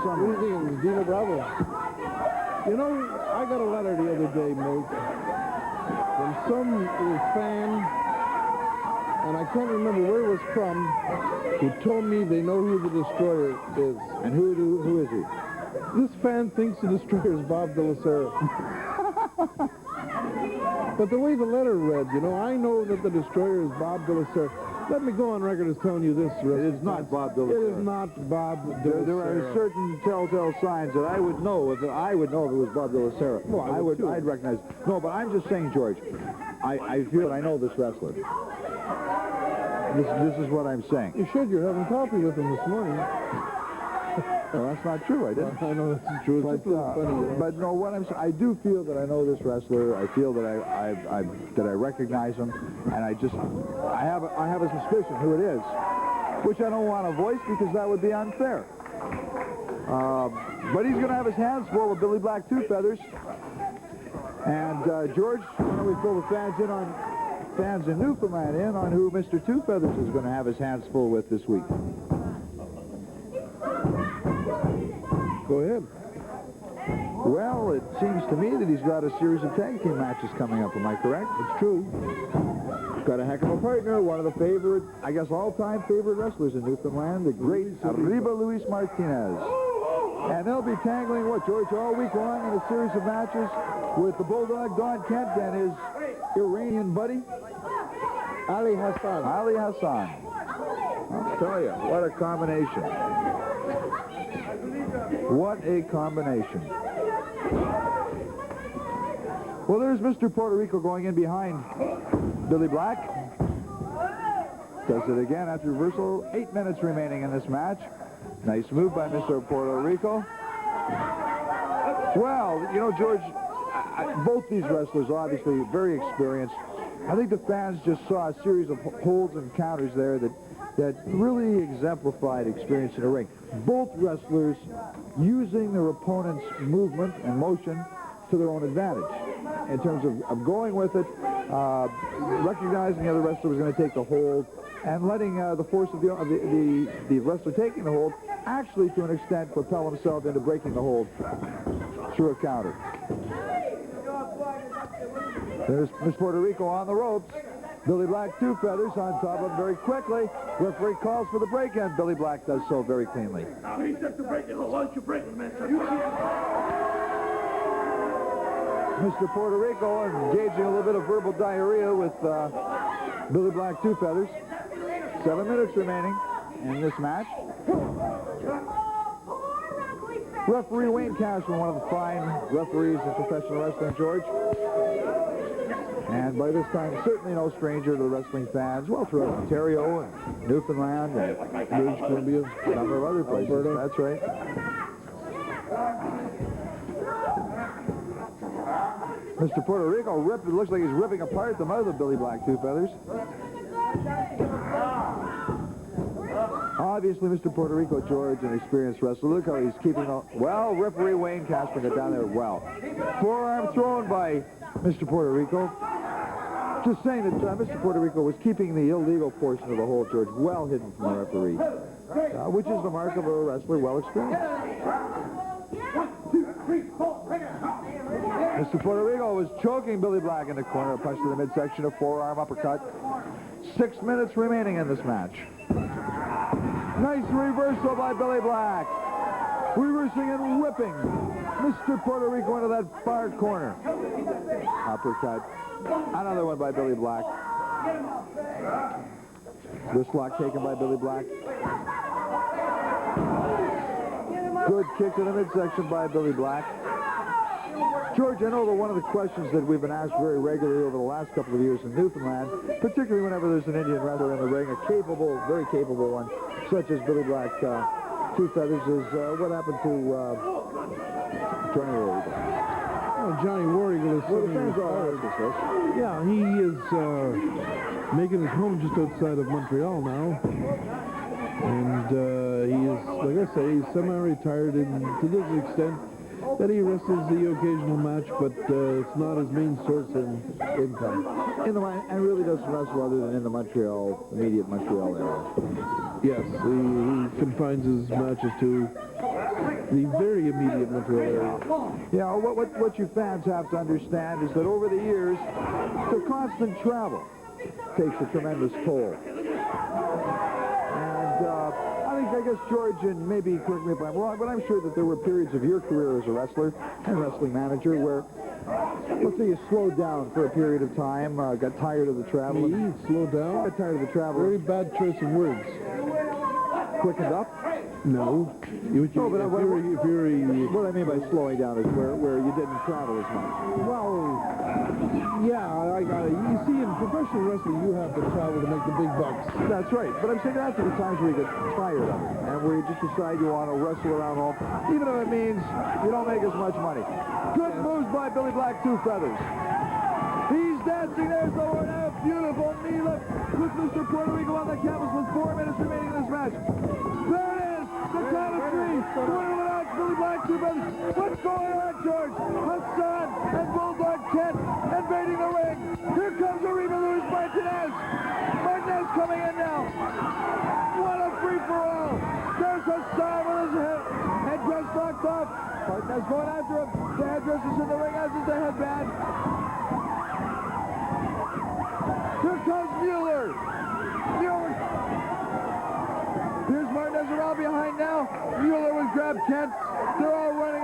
somewhere. What do you think? It was Dino Bravo. You know, I got a letter the other day, Milt, from some little fan, and I can't remember where it was from, who told me they know who the destroyer is. And who is he? This fan thinks the destroyer is Bob de la Serra. But the way the letter read, you know, I know that the destroyer is Bob de la Serra. Let me go on record as telling you this. It is not Bob de la Serra. It is not Bob de la Serra. There are certain telltale signs that I would know if it was Bob de la Serra. Well, I'd recognize. No, but I'm just saying, George, I feel I know this wrestler. This is what I'm saying. You should. You're having coffee with him this morning. Well, that's not true. I didn't. I know that's true. It's just a little funny. You know? But no, what I'm saying, I do feel that I know this wrestler. I feel that I recognize him, and I have a suspicion who it is, which I don't want to voice because that would be unfair. But he's going to have his hands full with Billy Black Two Feathers. And George, why don't we fill the fans in Newfoundland in on who Mr. Two Feathers is going to have his hands full with this week? Go ahead. Well, it seems to me that he's got a series of tag team matches coming up. Am I correct? It's true. Got a heck of a partner, one of the favorite, I guess, all-time favorite wrestlers in Newfoundland, the great Arriba Luis Martinez. And they'll be tangling, what, George, all week long in a series of matches with the Bulldog Don Kent and his Iranian buddy, Ali Hassan. Ali Hassan. I'll tell you, what a combination. What a combination. Well, there's Mr. Puerto Rico going in behind Billy Black. Does it again after reversal. 8 minutes remaining in this match. Nice move by Mr. Puerto Rico. Well, you know, George, both these wrestlers obviously very experienced. I think the fans just saw a series of holds and counters there that really exemplified experience in the ring. Both wrestlers using their opponent's movement and motion to their own advantage in terms of going with it, recognizing the other wrestler was going to take the hold, and letting the force of the wrestler taking the hold actually, to an extent, propel himself into breaking the hold through a counter. There's Miss Puerto Rico on the ropes. Billy Black Two Feathers on top of him very quickly. Referee calls for the break-in. Billy Black does so very cleanly. Now he said to break it. Why don't you break it, man? Mr. Puerto Rico engaging a little bit of verbal diarrhea with Billy Black Two Feathers. 7 minutes remaining in this match. Referee Wayne Cashman, one of the fine referees in professional wrestling, George. And by this time, certainly no stranger to the wrestling fans, well, throughout Ontario and Newfoundland and British Columbia, a number of other places. Alberta. That's right. Mr. Puerto Rico it looks like he's ripping apart the mouth of Billy Black Two Feathers. Obviously, Mr. Puerto Rico, George, an experienced wrestler. Look how he's keeping well, referee Wayne Cashman got down there well. Forearm thrown by Mr. Puerto Rico. Just saying that Mr. Puerto Rico was keeping the illegal portion of the hold, George, well hidden from the referee, which is the mark of a wrestler well experienced. 1, 2, 3, 4, bring it. Mr. Puerto Rico was choking Billy Black in the corner, a punch to the midsection, a forearm uppercut. 6 minutes remaining in this match. Nice reversal by Billy Black. Reversing and whipping Mr. Puerto Rico into that far corner. Uppercut. Another one by Billy Black. Wrist lock taken by Billy Black. Good kick to the midsection by Billy Black. George, I know that one of the questions that we've been asked very regularly over the last couple of years in Newfoundland, particularly whenever there's an Indian wrestler in the ring, a capable, very capable one, such as Billy Black Two Feathers, is what happened to Johnny War Eagle. Oh, Johnny War Eagle is well, the fans all heard this. Yeah, he is making his home just outside of Montreal now. And he is, like I say, he's semi-retired to this extent that he wrestles the occasional match, but it's not his main source of income. And really doesn't wrestle other than in the immediate Montreal area. Yes, he confines his matches to the very immediate Montreal area. You know, what you fans have to understand is that over the years, the constant travel takes a tremendous toll. And I guess George, and maybe correct me if I'm wrong, but I'm sure that there were periods of your career as a wrestler and wrestling manager where, let's say, you slowed down for a period of time, got tired of the travel. Me? Slowed down? Got tired of the travel. Very bad choice of words. Quickened up? No. What I mean by slowing down is where you didn't travel as much. Well, yeah, you see, in professional wrestling, you have to travel to make the big bucks. That's right. But I'm saying after the times where you get tired of it, and where you just decide you want to wrestle around home, even if it means you don't make as much money. Good moves by Billy Black, Two Feathers. He's dancing there, so we're now beautiful knee lift with Mr. Puerto Rico on the canvas with 4 minutes remaining in this match. There it is, the count of 3. Winner of the match, Billy Black, Two Feathers. What's going on, George? Hassan and Bulldog Kent invading the ring. Here comes Arriba Luis Martinez. Martinez coming in now. What a free-for-all. There's Hassan with his headdress knocked off. Martinez going after him. The headdress is in the ring, as is the headband. Here comes Mueller. Here's Martinez around behind now. Mueller would grab Kent. They're all running